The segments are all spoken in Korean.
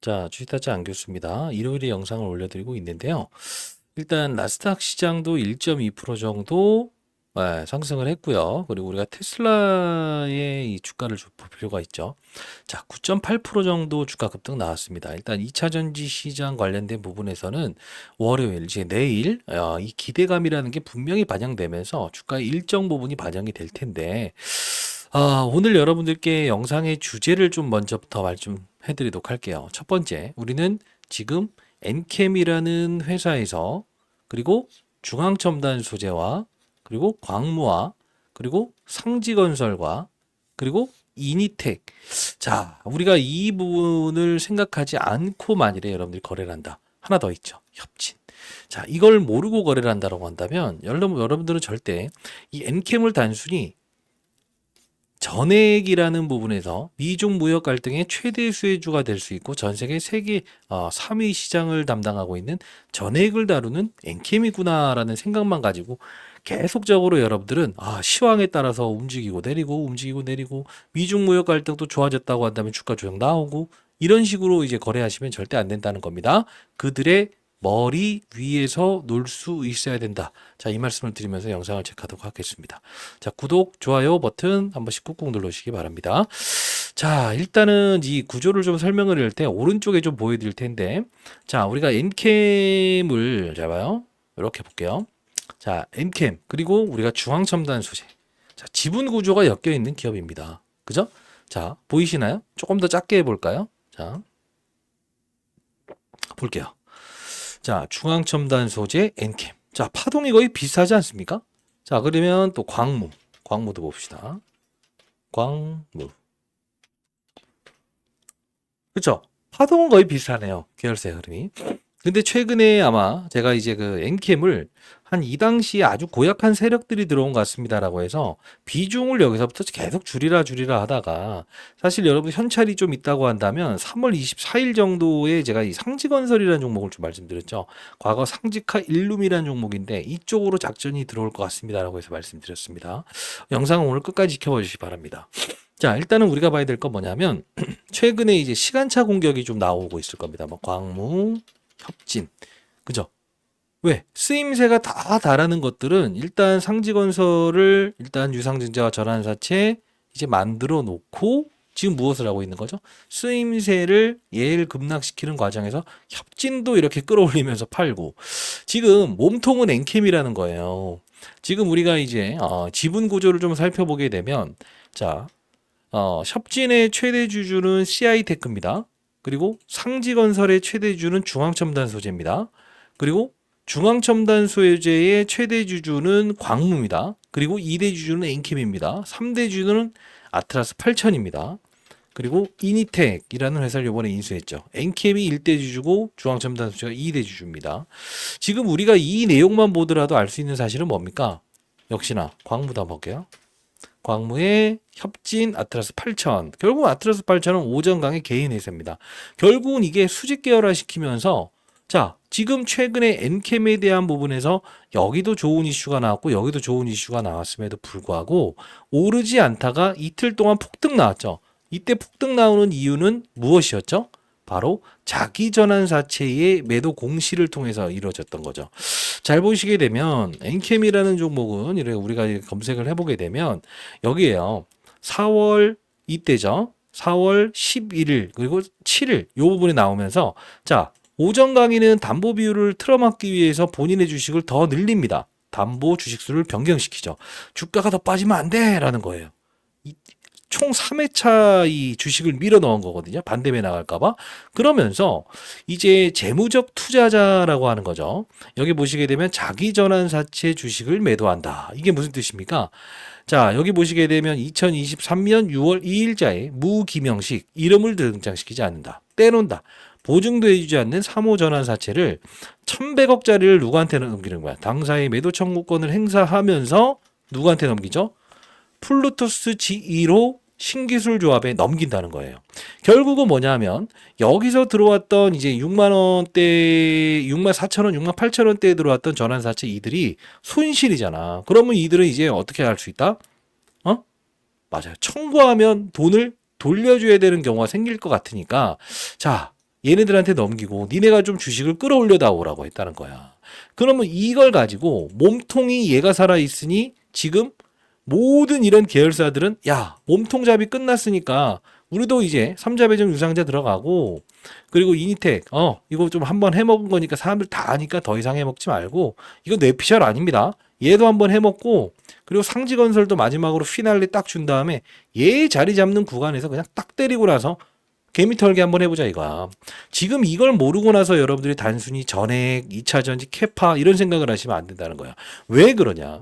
자, 주식타짜 안교수입니다. 일요일에 영상을 올려드리고 있는데요. 일단 나스닥 시장도 1.2% 정도 상승을 했고요. 그리고 우리가 테슬라의 이 주가를 좀 볼 필요가 있죠. 자, 9.8% 정도 주가 급등 나왔습니다. 일단 2차 전지 시장 관련된 부분에서는 월요일, 이제 내일 이 기대감이라는 게 분명히 반영되면서 주가의 일정 부분이 반영이 될 텐데 오늘 여러분들께 영상의 주제를 좀 먼저부터 말 좀 해드리도록 할게요. 첫 번째, 우리는 지금 엔캠이라는 회사에서 그리고 중앙첨단 소재와 그리고 광무와 그리고 상지건설과 그리고 이니텍. 자, 우리가 이 부분을 생각하지 않고 만일에 여러분들이 거래를 한다. 하나 더 있죠. 협진. 자, 이걸 모르고 거래를 한다고 한다면 여러분들은 절대 이 엔캠을 단순히 전액이라는 부분에서 미중 무역 갈등의 최대 수혜주가 될 수 있고 전 세계 3위 시장을 담당하고 있는 전액을 다루는 엔캠이구나라는 생각만 가지고 계속적으로 여러분들은 시황에 따라서 움직이고 내리고 미중 무역 갈등도 좋아졌다고 한다면 주가 조정 나오고 이런 식으로 이제 거래하시면 절대 안 된다는 겁니다. 그들의 머리 위에서 놀 수 있어야 된다. 자, 이 말씀을 드리면서 영상을 체크하도록 하겠습니다. 자, 구독, 좋아요 버튼 한 번씩 꾹꾹 눌러주시기 바랍니다. 자, 일단은 이 구조를 좀 설명을 할 때 오른쪽에 좀 보여드릴 텐데, 자, 우리가 엔캠을 잡아요. 이렇게 볼게요. 자, 엔캠 그리고 우리가 중앙첨단 소재. 자, 지분 구조가 엮여 있는 기업입니다. 그죠? 자, 보이시나요? 조금 더 작게 해볼까요? 자, 볼게요. 자, 중앙첨단 소재 엔캠. 자, 파동이 거의 비슷하지 않습니까? 자, 그러면 또 광무도 봅시다. 광무. 그쵸? 파동은 거의 비슷하네요. 계열사 흐름이. 근데 최근에 아마 제가 이제 그 엔캠을 한 이 당시에 아주 고약한 세력들이 들어온 것 같습니다라고 해서 비중을 여기서부터 계속 줄이라 하다가 사실 여러분 현찰이 좀 있다고 한다면 3월 24일 정도에 제가 이 상지건설이라는 종목을 좀 말씀드렸죠. 과거 상지카 일룸이라는 종목인데 이쪽으로 작전이 들어올 것 같습니다라고 해서 말씀드렸습니다. 영상은 오늘 끝까지 지켜봐 주시기 바랍니다. 자, 일단은 우리가 봐야 될 건 뭐냐면 최근에 이제 시간차 공격이 좀 나오고 있을 겁니다. 뭐 광무, 협진, 그죠? 왜? 쓰임새가 다 다르는 것들은 일단 상지건설을 일단 유상증자와 전환사채 이제 만들어 놓고 지금 무엇을 하고 있는 거죠? 쓰임새를 예를 급락시키는 과정에서 협진도 이렇게 끌어올리면서 팔고 지금 몸통은 엔캠이라는 거예요. 지금 우리가 이제 지분 구조를 좀 살펴보게 되면 자, 협진의 최대 주주는 CI테크입니다. 그리고 상지건설의 최대 주주는 중앙첨단 소재입니다. 그리고 중앙첨단 소재의 최대 주주는 광무입니다. 그리고 2대 주주는 엔캠입니다. 3대 주주는 아트라스 8000입니다. 그리고 이니텍이라는 회사를 이번에 인수했죠. 엔캠이 1대 주주고 중앙첨단 소재가 2대 주주입니다. 지금 우리가 이 내용만 보더라도 알 수 있는 사실은 뭡니까? 역시나 광무도 한번 볼게요. 광무의 협진 아트라스 8000. 결국 아트라스 8000은 오전강의 개인 회사입니다. 결국은 이게 수직 계열화 시키면서 자, 지금 최근에 엔캠에 대한 부분에서 여기도 좋은 이슈가 나왔고 여기도 좋은 이슈가 나왔음에도 불구하고 오르지 않다가 이틀 동안 폭등 나왔죠. 이때 폭등 나오는 이유는 무엇이었죠? 바로 자기 전환사채의 매도 공시를 통해서 이루어졌던 거죠. 잘 보시게 되면 엔캠이라는 종목은 이렇게 우리가 검색을 해보게 되면 여기에요. 4월 이때죠. 4월 11일 그리고 7일 이 부분이 나오면서 자 오전 강의는 담보 비율을 틀어막기 위해서 본인의 주식을 더 늘립니다. 담보 주식수를 변경시키죠. 주가가 더 빠지면 안 돼라는 거예요. 총 3회차 이 주식을 밀어 넣은 거거든요. 반대매 나갈까봐. 그러면서 이제 재무적 투자자라고 하는 거죠. 여기 보시게 되면 자기 전환사채 주식을 매도한다. 이게 무슨 뜻입니까? 자, 여기 보시게 되면 2023년 6월 2일자에 무기명식 이름을 등장시키지 않는다. 떼놓는다. 보증도 해주지 않는 3호 전환사채를 1100억짜리를 누구한테 넘기는 거야? 당사의 매도 청구권을 행사하면서 누구한테 넘기죠? 플루토스 G2로 신기술 조합에 넘긴다는 거예요. 결국은 뭐냐면 여기서 들어왔던 이제 6만 원대, 6만 4천 원, 6만 8천 원대에 들어왔던 전환사채 이들이 손실이잖아. 그러면 이들은 이제 어떻게 할 수 있다? 맞아요. 청구하면 돈을 돌려줘야 되는 경우가 생길 것 같으니까 자, 얘네들한테 넘기고 니네가 좀 주식을 끌어올려다 오라고 했다는 거야. 그러면 이걸 가지고 몸통이 얘가 살아있으니 지금 모든 이런 계열사들은 야, 몸통잡이 끝났으니까 우리도 이제 삼자배정 유상자 들어가고 그리고 이니텍 이거 좀 한번 해먹은 거니까 사람들 다 아니까 더 이상 해먹지 말고 이거 뇌피셜 아닙니다. 얘도 한번 해먹고 그리고 상지건설도 마지막으로 피날레 딱 준 다음에 얘 자리 잡는 구간에서 그냥 딱 때리고 나서 개미 털기 한번 해보자 이거야. 지금 이걸 모르고 나서 여러분들이 단순히 전액, 2차전지, 캐파 이런 생각을 하시면 안 된다는 거야. 왜 그러냐?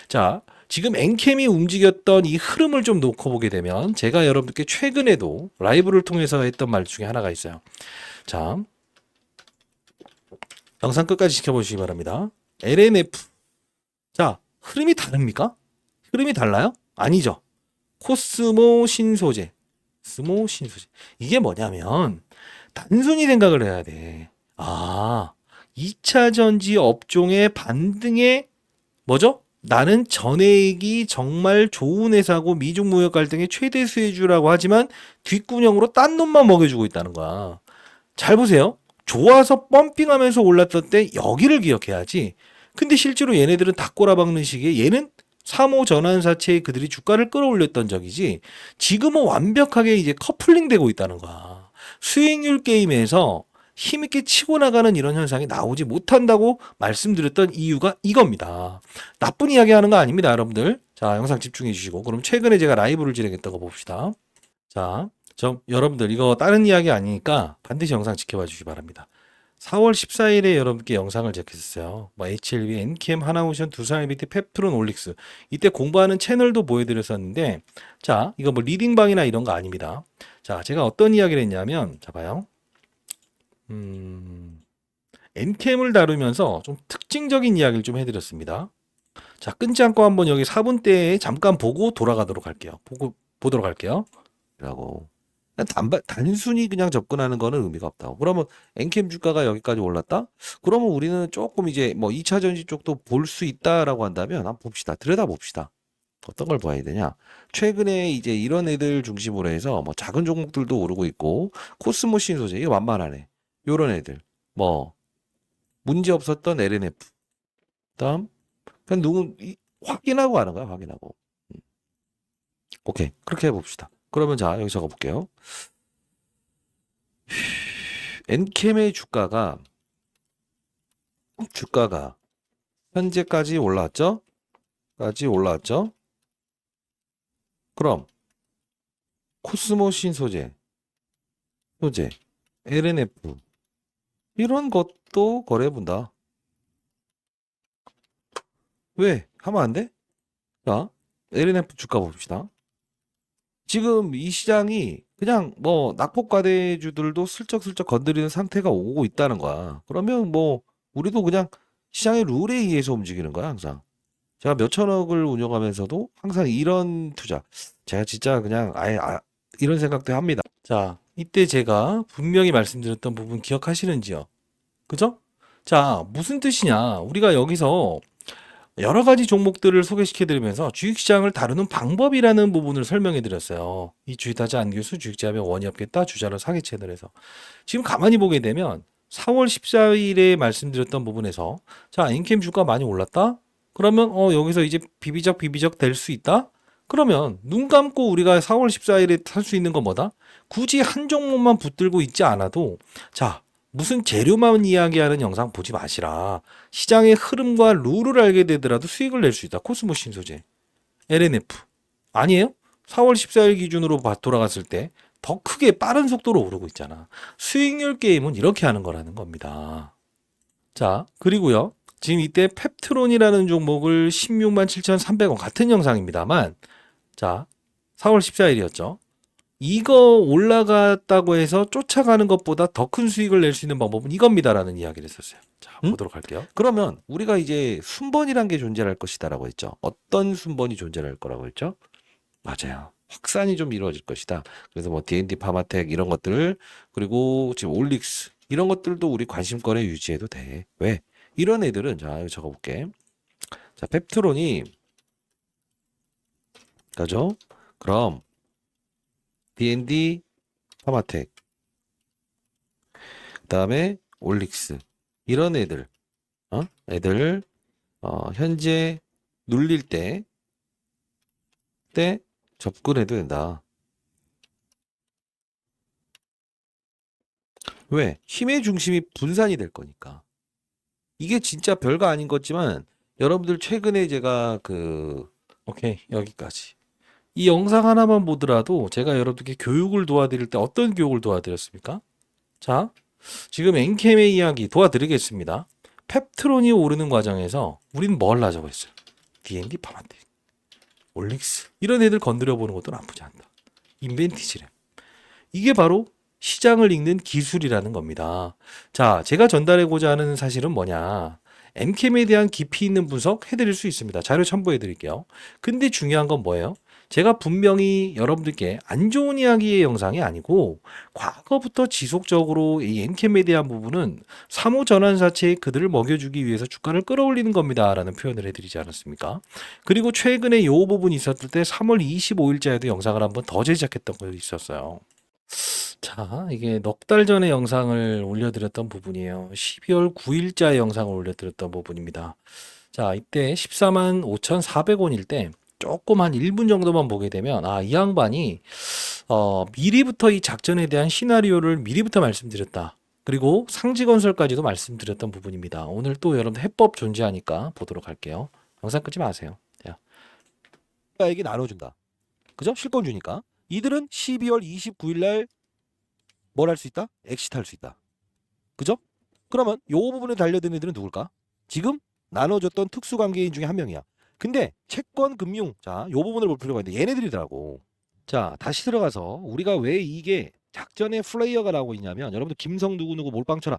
자, 지금 엔캠이 움직였던 이 흐름을 좀 놓고 보게 되면 제가 여러분께 최근에도 라이브를 통해서 했던 말 중에 하나가 있어요. 자, 영상 끝까지 지켜보시기 바랍니다. LNF. 자, 흐름이 다릅니까? 흐름이 달라요? 아니죠. 코스모 신소재. 스모 신소재. 이게 뭐냐면 단순히 생각을 해야 돼. 아, 2차 전지 업종의 반등에 뭐죠? 나는 전액이 정말 좋은 회사고 미중 무역 갈등의 최대 수혜주라고 하지만 뒷구녕으로 딴 놈만 먹여주고 있다는 거야. 잘 보세요. 좋아서 펌핑하면서 올랐던 때 여기를 기억해야지. 근데 실제로 얘네들은 다 꼬라박는 시기에 얘는 3호 전환사채에 그들이 주가를 끌어올렸던 적이지 지금은 완벽하게 이제 커플링 되고 있다는 거야. 수익률 게임에서 힘있게 치고 나가는 이런 현상이 나오지 못한다고 말씀드렸던 이유가 이겁니다. 나쁜 이야기 하는 거 아닙니다, 여러분들. 자, 영상 집중해 주시고. 그럼 최근에 제가 라이브를 진행했던 거 봅시다. 자, 여러분들 이거 다른 이야기 아니니까 반드시 영상 지켜봐 주시기 바랍니다. 4월 14일에 여러분께 영상을 제작했어요. 뭐 HLB, 엔캠, 하나오션, 두산IBT, 펩트론, 올릭스. 이때 공부하는 채널도 보여드렸었는데, 자, 이거 뭐 리딩방이나 이런 거 아닙니다. 자, 제가 어떤 이야기를 했냐면, 자, 봐요. 엔캠을 다루면서 좀 특징적인 이야기를 좀 해드렸습니다. 자, 끊지 않고 한번 여기 4분대에 잠깐 보고 돌아가도록 할게요. 보도록 할게요. 라고. 단순히 그냥 접근하는 거는 의미가 없다고. 그러면 엔캠 주가가 여기까지 올랐다? 그러면 우리는 조금 이제 뭐 2차 전지 쪽도 볼 수 있다라고 한다면 한번 봅시다. 들여다봅시다. 어떤 걸 봐야 되냐? 최근에 이제 이런 애들 중심으로 해서 뭐 작은 종목들도 오르고 있고 코스모 신소재 이거 만만하네. 요런 애들. 뭐 문제 없었던 LNF. 그다음 그냥 확인하고 하는 거야, 확인하고. 오케이. 그렇게 해 봅시다. 그러면 자, 여기 적어 볼게요. 엔캠의 주가가 현재까지 올라왔죠? 그럼 코스모 신소재, LNF 이런 것도 거래해 본다. 왜? 하면 안 돼? 자, LNF 주가 봅시다. 지금 이 시장이 그냥 뭐 낙폭과대주들도 슬쩍슬쩍 건드리는 상태가 오고 있다는 거야. 그러면 뭐 우리도 그냥 시장의 룰에 의해서 움직이는 거야, 항상. 제가 몇 천억을 운영하면서도 항상 이런 투자. 제가 진짜 그냥 아예 이런 생각도 합니다. 자, 이때 제가 분명히 말씀드렸던 부분 기억하시는지요? 그죠? 자, 무슨 뜻이냐? 우리가 여기서 여러 가지 종목들을 소개시켜 드리면서 주식시장을 다루는 방법이라는 부분을 설명해 드렸어요. 이 주식타자 안교수 주식제하면 원이 없겠다 주자로 사기 채널에서. 지금 가만히 보게 되면 4월 14일에 말씀드렸던 부분에서 자, 엔캠 주가 많이 올랐다? 그러면 여기서 이제 비비적 될 수 있다? 그러면 눈 감고 우리가 4월 14일에 살 수 있는 건 뭐다? 굳이 한 종목만 붙들고 있지 않아도 자, 무슨 재료만 이야기하는 영상 보지 마시라. 시장의 흐름과 룰을 알게 되더라도 수익을 낼 수 있다. 코스모 신소재, LNF. 아니에요? 4월 14일 기준으로 돌아갔을 때 더 크게 빠른 속도로 오르고 있잖아. 수익률 게임은 이렇게 하는 거라는 겁니다. 자, 그리고요. 지금 이때 펩트론이라는 종목을 16만 7,300원 같은 영상입니다만 자, 4월 14일이었죠. 이거 올라갔다고 해서 쫓아가는 것보다 더 큰 수익을 낼 수 있는 방법은 이겁니다라는 이야기를 했었어요. 자, 보도록 할게요. 그러면 우리가 이제 순번이란 게 존재할 것이다라고 했죠. 어떤 순번이 존재할 거라고 했죠? 맞아요. 확산이 좀 이루어질 것이다. 그래서 뭐 D&D 파마텍 이런 것들 그리고 지금 올릭스 이런 것들도 우리 관심권에 유지해도 돼. 왜? 이런 애들은 자, 여기 적어볼게. 자, 펩트론이 가죠. 그럼 D&D 파마텍 그다음에 올릭스 이런 애들 애들 현재 눌릴 때 접근해도 된다. 왜? 힘의 중심이 분산이 될 거니까. 이게 진짜 별거 아닌 거지만 여러분들 최근에 제가 오케이 여기까지 이 영상 하나만 보더라도 제가 여러분들께 교육을 도와드릴 때 어떤 교육을 도와드렸습니까? 자, 지금 엔캠의 이야기 도와드리겠습니다. 펩트론이 오르는 과정에서 우린 뭘 하자고 했어요? DND 파마텍, 올릭스 이런 애들 건드려 보는 것도 나쁘지 않다. 인벤티지램. 이게 바로 시장을 읽는 기술이라는 겁니다. 자, 제가 전달하고자 하는 사실은 뭐냐? 엔캠에 대한 깊이 있는 분석 해드릴 수 있습니다. 자료 첨부해 드릴게요. 근데 중요한 건 뭐예요? 제가 분명히 여러분들께 안 좋은 이야기의 영상이 아니고 과거부터 지속적으로 이 엔캠에 대한 부분은 사무 전환사채에 그들을 먹여주기 위해서 주가를 끌어올리는 겁니다. 라는 표현을 해드리지 않았습니까? 그리고 최근에 요 부분이 있었을 때 3월 25일자에도 영상을 한번 더 제작했던 거 있었어요. 자, 이게 넉 달 전에 영상을 올려드렸던 부분이에요. 12월 9일자 영상을 올려드렸던 부분입니다. 자, 이때 14만 5,400원일 때 조금 한 1분 정도만 보게 되면 이 양반이 미리부터 이 작전에 대한 시나리오를 미리부터 말씀드렸다. 그리고 상지건설까지도 말씀드렸던 부분입니다. 오늘 또 여러분 해법 존재하니까 보도록 할게요. 영상 끄지 마세요. 자, 에게 나눠준다. 그죠? 실권 주니까. 이들은 12월 29일 날 뭘 할 수 있다? 엑시트 할 수 있다. 그죠? 그러면 요 부분에 달려든 애들은 누굴까? 지금 나눠줬던 특수관계인 중에 한 명이야. 근데 채권 금융 자, 요 부분을 볼 필요가 있는데 얘네들이더라고. 자, 다시 들어가서 우리가 왜 이게 작전의 플레이어가 나오고 있냐면 여러분들 김성 누구누구 몰빵 쳐라.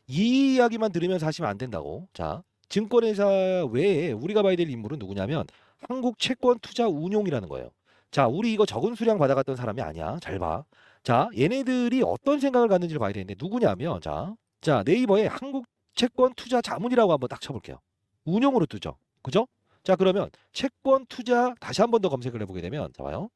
이 이야기만 들으면서 하시면 안 된다고. 자, 증권회사 외에 우리가 봐야 될 인물은 누구냐면 한국채권투자운용이라는 거예요. 자, 우리 이거 적은 수량 받아갔던 사람이 아니야. 잘 봐. 자, 얘네들이 어떤 생각을 갖는지를 봐야 되는데 누구냐면 자, 네이버에 한국채권투자자문이라고 한번 딱 쳐볼게요. 운용으로 뜨죠. 그죠? 자, 그러면 채권투자 다시 한 번 더 검색을 해보게 되면 자 봐요.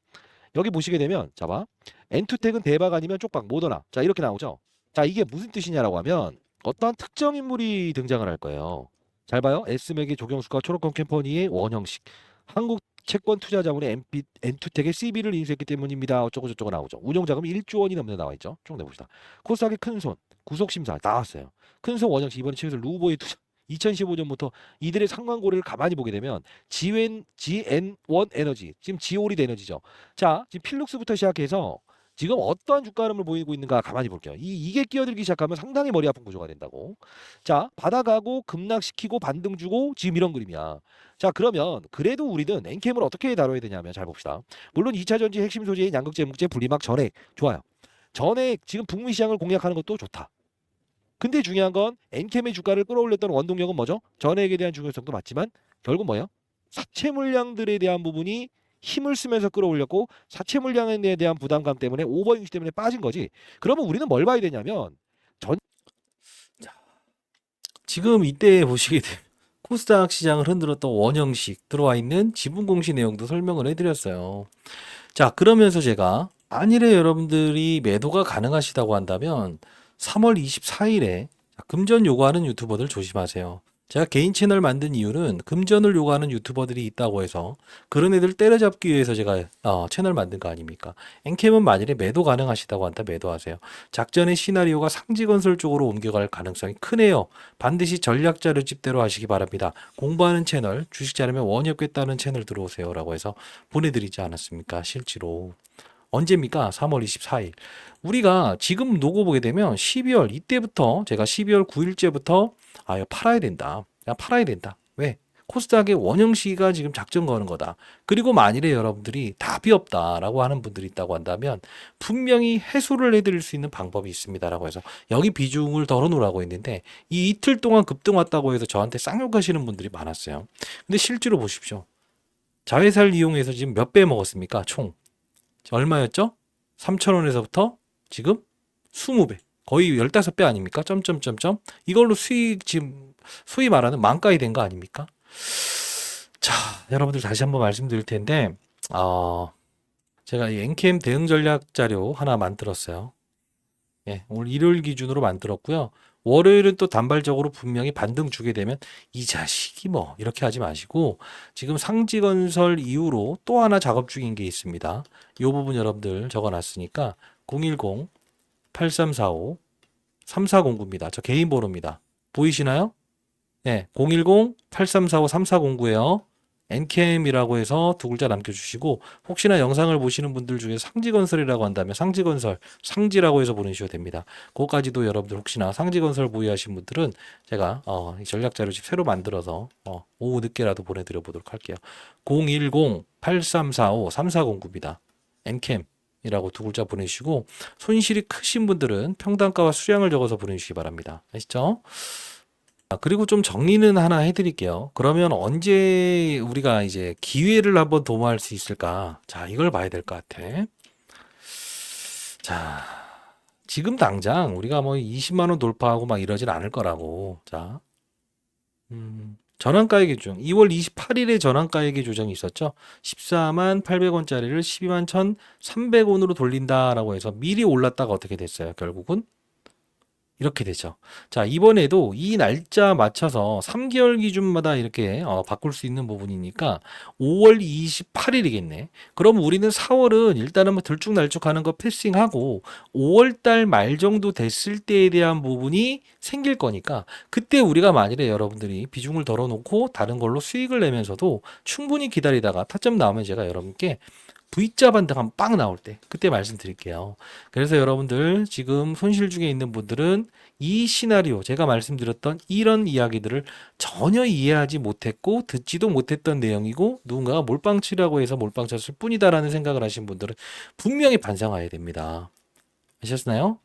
여기 보시게 되면 자 봐. 엔투텍은 대박 아니면 쪽박 뭐더나. 자, 이렇게 나오죠. 자, 이게 무슨 뜻이냐라고 하면 어떠한 특정 인물이 등장을 할 거예요. 잘 봐요. S맥의 조경수과 초록건 캠퍼니의 원형식. 한국 채권 투자 자문의 엔투텍의 CB를 인수했기 때문입니다. 어쩌고 저쩌고 나오죠. 운용 자금이 1조 원이 넘는 나와 있죠. 쭉 내봅시다. 코스닥의 큰손 구속 심사 나왔어요. 큰손 원형식 이번에 최근 루보의 투자 2015년부터 이들의 상관고리를 가만히 보게 되면 GN1 에너지 지금 지오리드 에너지죠. 자, 지금 필룩스부터 시작해서 지금 어떠한 주가 흐름을 보이고 있는가 가만히 볼게요. 이게 끼어들기 시작하면 상당히 머리 아픈 구조가 된다고. 자, 받아가고 급락시키고 반등 주고 지금 이런 그림이야. 자, 그러면 그래도 우리는 엔캠을 어떻게 다뤄야 되냐면 잘 봅시다. 물론 2차 전지 핵심 소재인 양극재, 묵재, 분리막 전액 좋아요. 전액 지금 북미 시장을 공략하는 것도 좋다. 근데 중요한 건 엔캠의 주가를 끌어올렸던 원동력은 뭐죠? 전액에 대한 중요성도 맞지만 결국 뭐예요? 사채 물량들에 대한 부분이 힘을 쓰면서 끌어올렸고 사채 물량에 대한 부담감 때문에 오버잉 때문에 빠진 거지. 그러면 우리는 뭘 봐야 되냐면 지금 이때 보시게 되면 코스닥 시장을 흔들었던 원형식 들어와 있는 지분 공시 내용도 설명을 해드렸어요. 자, 그러면서 제가 만일에 여러분들이 매도가 가능하시다고 한다면 3월 24일에 금전 요구하는 유튜버들 조심하세요. 제가 개인 채널 만든 이유는 금전을 요구하는 유튜버들이 있다고 해서 그런 애들 때려잡기 위해서 제가 채널 만든 거 아닙니까? 엔캠은 만일에 매도 가능하시다고 한다 매도하세요. 작전의 시나리오가 상지건설 쪽으로 옮겨갈 가능성이 크네요. 반드시 전략 자료집대로 하시기 바랍니다. 공부하는 채널, 주식 자료면 원협겠다는 채널 들어오세요. 라고 해서 보내드리지 않았습니까? 실제로. 언제입니까? 3월 24일. 우리가 지금 놓고 보게 되면 12월 이때부터 제가 12월 9일째부터 이거 팔아야 된다. 그냥 팔아야 된다. 왜? 코스닥의 원형시가 지금 작전 거는 거다. 그리고 만일에 여러분들이 답이 없다라고 하는 분들이 있다고 한다면 분명히 해소를 해드릴 수 있는 방법이 있습니다라고 해서 여기 비중을 덜어놓으라고 했는데 이 이틀 동안 급등 왔다고 해서 저한테 쌍욕하시는 분들이 많았어요. 근데 실제로 보십시오. 자회사를 이용해서 지금 몇 배 먹었습니까? 총. 얼마였죠? 3,000원에서부터 지금 20배. 거의 15배 아닙니까? 점점점점. 이걸로 수익 지금 소위 말하는 만가이 된 거 아닙니까? 자, 여러분들 다시 한번 말씀드릴 텐데 제가 이 엔캠 대응 전략 자료 하나 만들었어요. 예, 오늘 일요일 기준으로 만들었고요. 월요일은 또 단발적으로 분명히 반등 주게 되면 이 자식이 뭐 이렇게 하지 마시고 지금 상지건설 이후로 또 하나 작업 중인 게 있습니다. 이 부분 여러분들 적어놨으니까 010-8345-3409입니다. 저 개인 번호입니다. 보이시나요? 네, 010-8345-3409에요. 엔캠이라고 해서 두 글자 남겨주시고 혹시나 영상을 보시는 분들 중에 상지건설이라고 한다면 상지건설, 상지라고 해서 보내주셔도 됩니다. 그거까지도 여러분들 혹시나 상지건설 보유하신 분들은 제가 이 전략자료집 새로 만들어서 오후 늦게라도 보내드려 보도록 할게요. 010-8345-3409입니다. 엔캠이라고 두 글자 보내주시고 손실이 크신 분들은 평단가와 수량을 적어서 보내주시기 바랍니다. 아시죠? 그리고 좀 정리는 하나 해드릴게요. 그러면 언제 우리가 이제 기회를 한번 도모할 수 있을까? 자, 이걸 봐야 될 것 같아. 자, 지금 당장 우리가 뭐 20만 원 돌파하고 막 이러진 않을 거라고. 자, 전환가액 조정. 2월 28일에 전환가액의 조정이 있었죠. 14만 800원짜리를 12만 1,300원으로 돌린다라고 해서 미리 올랐다가 어떻게 됐어요? 결국은 이렇게 되죠. 자, 이번에도 이 날짜 맞춰서 3개월 기준마다 이렇게 바꿀 수 있는 부분이니까 5월 28일이겠네. 그럼 우리는 4월은 일단은 뭐 들쭉날쭉하는 거 패싱하고 5월 달 말 정도 됐을 때에 대한 부분이 생길 거니까 그때 우리가 만일에 여러분들이 비중을 덜어놓고 다른 걸로 수익을 내면서도 충분히 기다리다가 타점 나오면 제가 여러분께 V자 반등 한 빵 나올 때 그때 말씀드릴게요. 그래서 여러분들 지금 손실 중에 있는 분들은 이 시나리오 제가 말씀드렸던 이런 이야기들을 전혀 이해하지 못했고 듣지도 못했던 내용이고 누군가가 몰빵치라고 해서 몰빵 쳤을 뿐이다라는 생각을 하신 분들은 분명히 반성해야 됩니다. 아셨나요?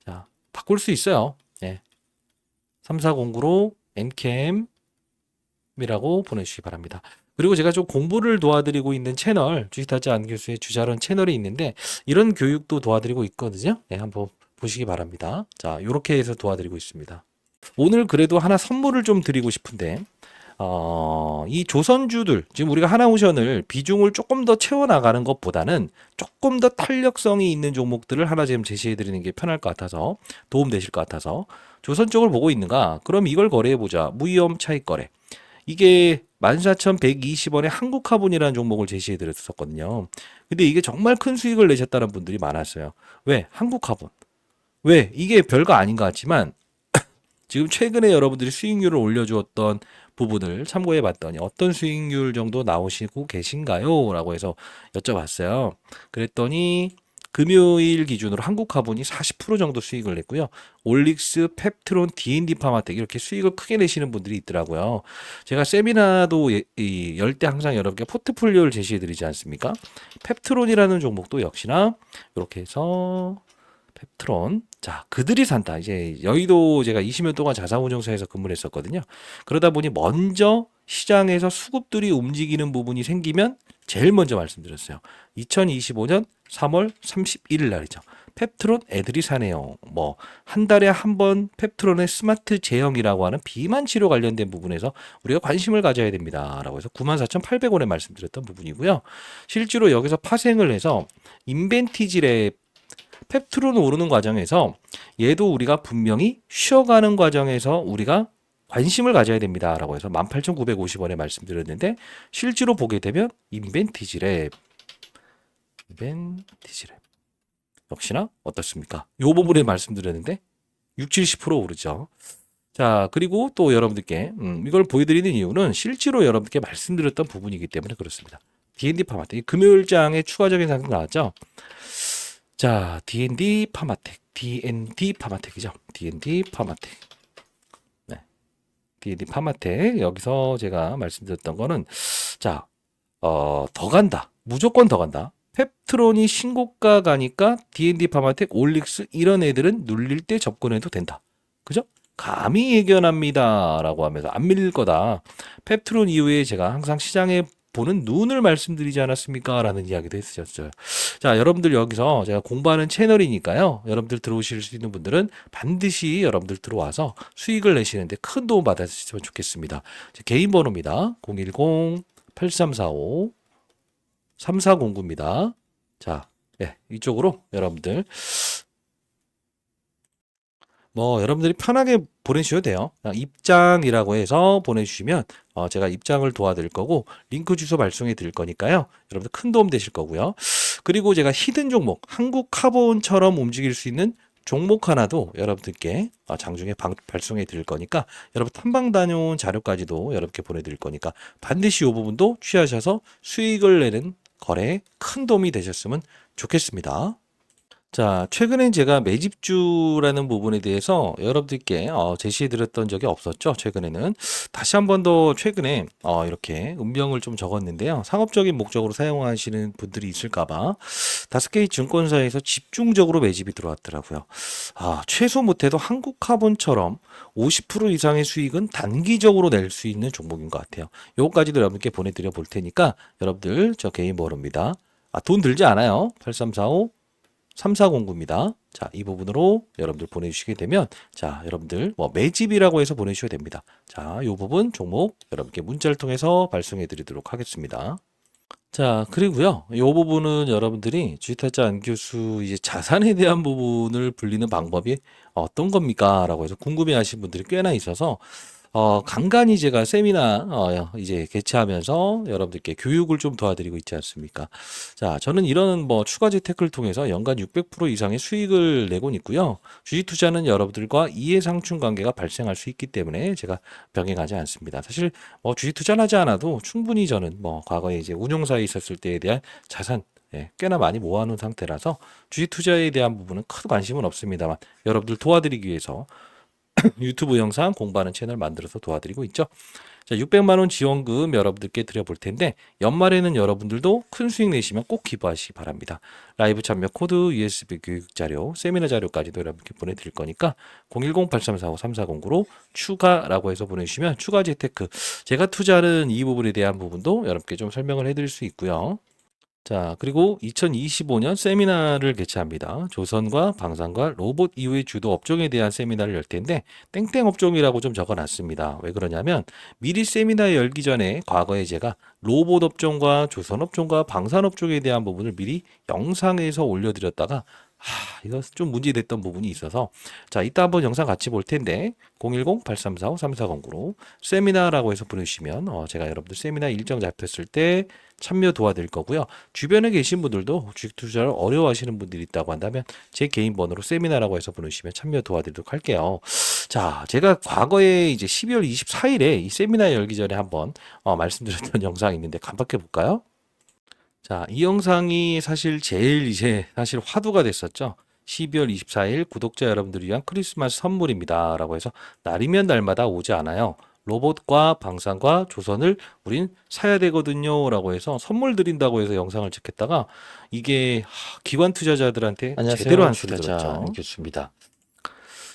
자, 바꿀 수 있어요. 예. 3409로 엔캠이라고 보내주시기 바랍니다. 그리고 제가 좀 공부를 도와드리고 있는 채널 주식타짜 안교수의 주자론 채널이 있는데 이런 교육도 도와드리고 있거든요. 네, 한번 보시기 바랍니다. 자, 이렇게 해서 도와드리고 있습니다. 오늘 그래도 하나 선물을 좀 드리고 싶은데 이 조선주들 지금 우리가 하나오션을 비중을 조금 더 채워나가는 것보다는 조금 더 탄력성이 있는 종목들을 하나 지금 제시해 드리는 게 편할 것 같아서 도움 되실 것 같아서 조선 쪽을 보고 있는가? 그럼 이걸 거래해 보자. 무위험 차익 거래. 이게 14,120원에 한국화분이라는 종목을 제시해 드렸었거든요. 근데 이게 정말 큰 수익을 내셨다는 분들이 많았어요. 왜? 한국화분. 왜? 이게 별거 아닌 것 같지만 지금 최근에 여러분들이 수익률을 올려주었던 부분을 참고해 봤더니 어떤 수익률 정도 나오시고 계신가요? 라고 해서 여쭤봤어요. 그랬더니 금요일 기준으로 한국화분이 40% 정도 수익을 냈고요. 올릭스, 펩트론, D&D 파마텍 이렇게 수익을 크게 내시는 분들이 있더라고요. 제가 세미나도 열 때 항상 여러분께 포트폴리오를 제시해 드리지 않습니까? 펩트론이라는 종목도 역시나 이렇게 해서 펩트론. 자, 그들이 산다. 이제 여의도 제가 20년 동안 자산운용사에서 근무를 했었거든요. 그러다 보니 먼저 시장에서 수급들이 움직이는 부분이 생기면 제일 먼저 말씀드렸어요. 2025년 3월 31일 날이죠. 펩트론 애들이 사네요. 뭐 한 달에 한 번 펩트론의 스마트 제형이라고 하는 비만 치료 관련된 부분에서 우리가 관심을 가져야 됩니다라고 해서 94,800원에 말씀드렸던 부분이고요. 실제로 여기서 파생을 해서 인벤티지랩 펩트론 오르는 과정에서 얘도 우리가 분명히 쉬어가는 과정에서 우리가 관심을 가져야 됩니다라고 해서 18,950원에 말씀드렸는데 실제로 보게 되면 인벤티지랩 역시나 어떻습니까? 이 부분에 말씀드렸는데 6, 70% 오르죠. 자, 그리고 또 여러분들께 이걸 보여드리는 이유는 실제로 여러분들께 말씀드렸던 부분이기 때문에 그렇습니다. D&D 파마텍 금요일장에 추가적인 상승 나왔죠. 자, D&D 파마텍, D&D 파마텍이죠. D&D 파마텍. 네. D&D 파마텍. 여기서 제가 말씀드렸던 거는, 자, 더 간다. 무조건 더 간다. 펩트론이 신고가 가니까 D&D 파마텍, 올릭스 이런 애들은 눌릴 때 접근해도 된다. 그죠? 감히 예견합니다. 라고 하면서 안 밀릴 거다. 펩트론 이후에 제가 항상 시장에 보는 눈을 말씀드리지 않았습니까? 라는 이야기도 했었어요. 자, 여러분들 여기서 제가 공부하는 채널이니까요. 여러분들 들어오실 수 있는 분들은 반드시 여러분들 들어와서 수익을 내시는데 큰 도움 받으시면 좋겠습니다. 제 개인 번호입니다. 010-8345-3409입니다. 자, 네, 이쪽으로 여러분들 뭐 여러분들이 편하게 보내주셔도 돼요. 그냥 입장이라고 해서 보내주시면 제가 입장을 도와드릴 거고 링크 주소 발송해 드릴 거니까요. 여러분들 큰 도움 되실 거고요. 그리고 제가 히든 종목, 한국 카본처럼 움직일 수 있는 종목 하나도 여러분들께 장중에 발송해 드릴 거니까 여러분 탐방 다녀온 자료까지도 여러분께 보내드릴 거니까 반드시 이 부분도 취하셔서 수익을 내는 거래에 큰 도움이 되셨으면 좋겠습니다. 자, 최근엔 제가 매집주라는 부분에 대해서 여러분들께 제시해 드렸던 적이 없었죠. 최근에는. 다시 한 번 더 최근에 이렇게 음명을 좀 적었는데요. 상업적인 목적으로 사용하시는 분들이 있을까봐 5개의 증권사에서 집중적으로 매집이 들어왔더라고요. 최소 못해도 한국카본처럼 50% 이상의 수익은 단기적으로 낼 수 있는 종목인 것 같아요. 요거까지도 여러분께 보내드려 볼 테니까 여러분들 저 개인 번호입니다. 돈 들지 않아요. 8345 3409입니다. 자, 이 부분으로 여러분들 보내주시게 되면, 자, 여러분들 뭐 매집이라고 해서 보내주셔도 됩니다. 자, 이 부분 종목 여러분께 문자를 통해서 발송해 드리도록 하겠습니다. 자, 그리고요, 이 부분은 여러분들이 주식타짜 안교수 이제 자산에 대한 부분을 불리는 방법이 어떤 겁니까? 라고 해서 궁금해 하신 분들이 꽤나 있어서 간간히 제가 세미나 이제 개최하면서 여러분들께 교육을 좀 도와드리고 있지 않습니까? 자, 저는 이런 뭐 추가 재테크를 통해서 연간 600% 이상의 수익을 내고 있고요. 주식 투자는 여러분들과 이해상충 관계가 발생할 수 있기 때문에 제가 병행하지 않습니다. 사실 뭐 주식 투자를 하지 않아도 충분히 저는 뭐 과거에 이제 운용사에 있었을 때에 대한 자산 꽤나 많이 모아놓은 상태라서 주식 투자에 대한 부분은 큰 관심은 없습니다만 여러분들 도와드리기 위해서 유튜브 영상 공부하는 채널 만들어서 도와드리고 있죠. 자, 600만 원 지원금 여러분들께 드려볼 텐데 연말에는 여러분들도 큰 수익 내시면 꼭 기부하시기 바랍니다. 라이브 참여 코드, USB 교육 자료, 세미나 자료까지도 여러분께 보내드릴 거니까 010-8345-3409로 추가라고 해서 보내주시면 추가 재테크, 제가 투자하는 이 부분에 대한 부분도 여러분께 좀 설명을 해드릴 수 있고요. 자, 그리고 2025년 세미나를 개최합니다. 조선과 방산과 로봇 이후의 주도 업종에 대한 세미나를 열 텐데 땡땡 업종이라고 좀 적어놨습니다. 왜 그러냐면 미리 세미나 열기 전에 과거에 제가 로봇 업종과 조선 업종과 방산 업종에 대한 부분을 미리 영상에서 올려드렸다가 이거 좀 문제됐던 부분이 있어서 자, 이따 한번 영상 같이 볼 텐데 010-8345-3409로 세미나라고 해서 보내주시면 제가 여러분들 세미나 일정 잡혔을 때 참여 도와드릴 거고요. 주변에 계신 분들도 주식 투자를 어려워하시는 분들이 있다고 한다면 제 개인 번호로 세미나라고 해서 보내주시면 참여 도와드리도록 할게요. 자, 제가 과거에 이제 12월 24일에 이 세미나 열기 전에 한번 말씀드렸던 영상이 있는데 간박해 볼까요? 자, 이 영상이 사실 제일 이제 사실 화두가 됐었죠. 12월 24일 구독자 여러분들을 위한 크리스마스 선물입니다. 라고 해서 날이면 날마다 오지 않아요. 로봇과 방산과 조선을 우린 사야 되거든요. 라고 해서 선물 드린다고 해서 영상을 찍겠다가 이게 기관 투자자들한테 제대로 한 소리 들었죠. 교수입니다.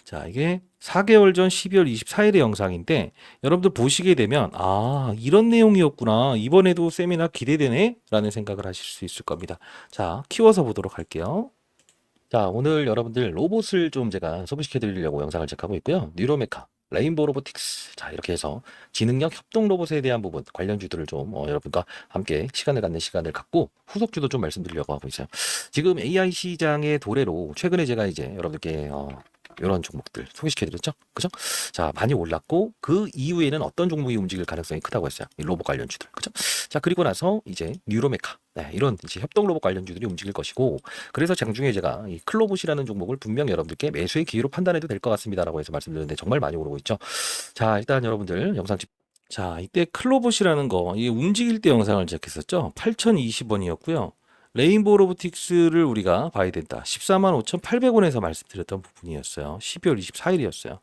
자, 이게 4개월 전 12월 24일의 영상인데 여러분들 보시게 되면 이런 내용이었구나. 이번에도 세미나 기대되네 라는 생각을 하실 수 있을 겁니다. 자, 키워서 보도록 할게요. 자, 오늘 여러분들 로봇을 좀 제가 소개시켜 드리려고 영상을 제작하고 있고요. 뉴로메카, 레인보우 로보틱스. 자, 이렇게 해서 지능형 협동 로봇에 대한 부분 관련주들을 좀 여러분과 함께 시간을 갖는 시간을 갖고 후속주도 좀 말씀드리려고 하고 있어요. 지금 AI 시장의 도래로 최근에 제가 이제 여러분들께 이런 종목들 소개시켜드렸죠. 그죠? 자, 많이 올랐고 그 이후에는 어떤 종목이 움직일 가능성이 크다고 했어요. 이 로봇 관련주들. 그죠? 자, 그리고 나서 이제 뉴로메카. 이런 이제 협동 로봇 관련주들이 움직일 것이고 그래서 장중에 제가 이 클로봇이라는 종목을 분명 여러분들께 매수의 기회로 판단해도 될 것 같습니다라고 해서 말씀드렸는데 정말 많이 오르고 있죠. 자, 일단 여러분들 영상 자, 이때 클로봇이라는 거, 이 움직일 때 영상을 제작했었죠. 8,020원이었고요. 레인보우 로보틱스를 우리가 봐야 된다. 14만 5,800원에서 말씀드렸던 부분이었어요. 12월 24일이었어요.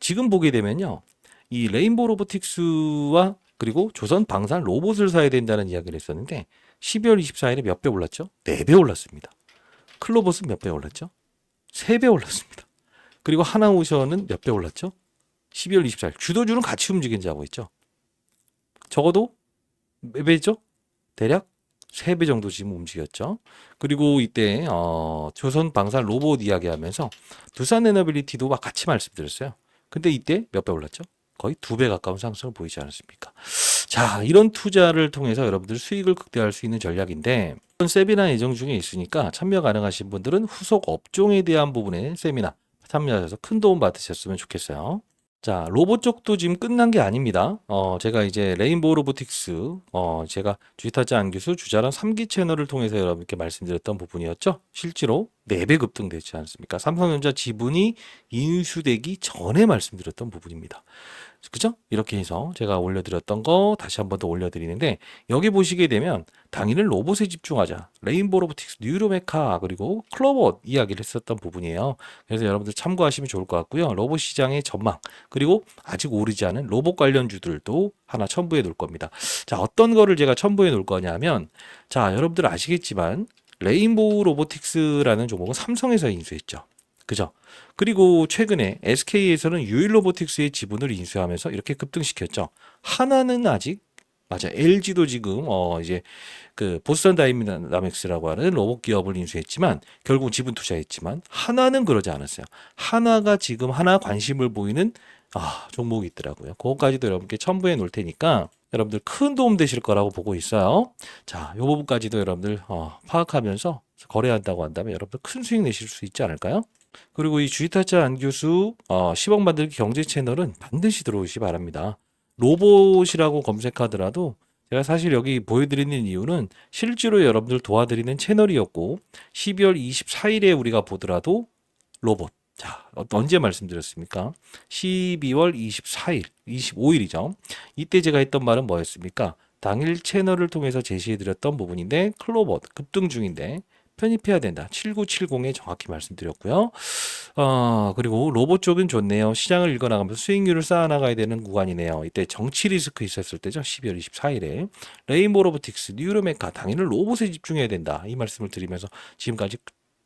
지금 보게 되면요. 이 레인보우 로보틱스와 그리고 조선 방산 로봇을 사야 된다는 이야기를 했었는데 12월 24일에 몇 배 올랐죠? 4배 올랐습니다. 클로봇은 몇 배 올랐죠? 3배 올랐습니다. 그리고 하나오션은 몇 배 올랐죠? 12월 24일. 주도주는 같이 움직인다고 했죠. 적어도 몇 배죠? 대략 3배 정도 지금 움직였죠. 그리고 이때 조선 방산 로봇 이야기하면서 두산 에너빌리티도 막 같이 말씀드렸어요. 근데 이때 몇 배 올랐죠? 거의 2배 가까운 상승을 보이지 않았습니까? 자, 이런 투자를 통해서 여러분들 수익을 극대화할 수 있는 전략인데 세미나 예정 중에 있으니까 참여 가능하신 분들은 후속 업종에 대한 부분의 세미나 참여하셔서 큰 도움 받으셨으면 좋겠어요. 자, 로봇 쪽도 지금 끝난 게 아닙니다. 제가 이제 레인보우 로보틱스, 제가 주식타짜 안규수 주자랑 3기 채널을 통해서 여러분께 말씀드렸던 부분이었죠. 실제로 4배 급등되지 않습니까? 삼성전자 지분이 인수되기 전에 말씀드렸던 부분입니다. 그죠? 이렇게 해서 제가 올려드렸던 거 다시 한 번 더 올려드리는데, 여기 보시게 되면 당일은 로봇에 집중하자, 레인보우 로보틱스, 뉴로메카, 그리고 클로버 이야기를 했었던 부분이에요. 그래서 여러분들 참고하시면 좋을 것 같고요. 로봇 시장의 전망, 그리고 아직 오르지 않은 로봇 관련주들도 하나 첨부해 놓을 겁니다. 자, 어떤 거를 제가 첨부해 놓을 거냐면, 자, 여러분들 아시겠지만 레인보우 로보틱스라는 종목은 삼성에서 인수했죠. 그죠? 그리고 최근에 SK에서는 유일로보틱스의 지분을 인수하면서 이렇게 급등시켰죠. 하나는 아직, 맞아, LG도 지금 이제 그 보스턴 다이나믹스라고 하는 로봇 기업을 인수했지만 결국 지분 투자했지만, 하나는 그러지 않았어요. 하나가 지금 하나 관심을 보이는 종목이 있더라고요. 그거까지도 여러분께 첨부해 놓을 테니까 여러분들 큰 도움 되실 거라고 보고 있어요. 자, 이 부분까지도 여러분들 파악하면서 거래한다고 한다면 여러분들 큰 수익 내실 수 있지 않을까요? 그리고 이 주식타짜 안교수 10억 만들기 경제 채널은 반드시 들어오시기 바랍니다. 로봇이라고 검색하더라도 제가 사실 여기 보여드리는 이유는 실제로 여러분들 도와드리는 채널이었고, 12월 24일에 우리가 보더라도 로봇. 자, 언제 말씀드렸습니까? 12월 24일, 25일이죠. 이때 제가 했던 말은 뭐였습니까? 당일 채널을 통해서 제시해드렸던 부분인데, 클로버 급등 중인데 편입해야 된다. 7970에 정확히 말씀드렸고요. 그리고 로봇 쪽은 좋네요. 시장을 읽어나가면서 수익률을 쌓아나가야 되는 구간이네요. 이때 정치 리스크 있었을 때죠. 12월 24일에. 레인보우 로보틱스, 뉴로메카, 당연히 로봇에 집중해야 된다. 이 말씀을 드리면서 지금까지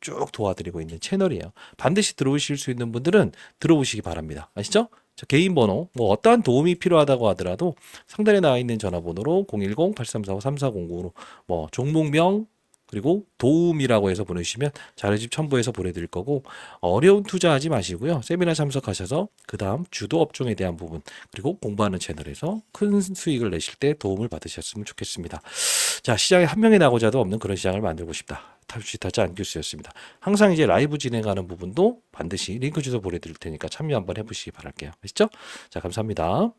쭉 도와드리고 있는 채널이에요. 반드시 들어오실 수 있는 분들은 들어오시기 바랍니다. 아시죠? 저 개인 번호, 뭐 어떠한 도움이 필요하다고 하더라도 상단에 나와 있는 전화번호로 010-8345-3409로 뭐 종목명, 그리고 도움이라고 해서 보내주시면 자료집 첨부해서 보내드릴 거고, 어려운 투자하지 마시고요. 세미나 참석하셔서 그 다음 주도 업종에 대한 부분, 그리고 공부하는 채널에서 큰 수익을 내실 때 도움을 받으셨으면 좋겠습니다. 자, 시장에 한 명의 나고자도 없는 그런 시장을 만들고 싶다. 주식타짜 안규수였습니다. 항상 이제 라이브 진행하는 부분도 반드시 링크 주소 보내드릴 테니까 참여 한번 해보시기 바랄게요. 아시죠? 자, 감사합니다.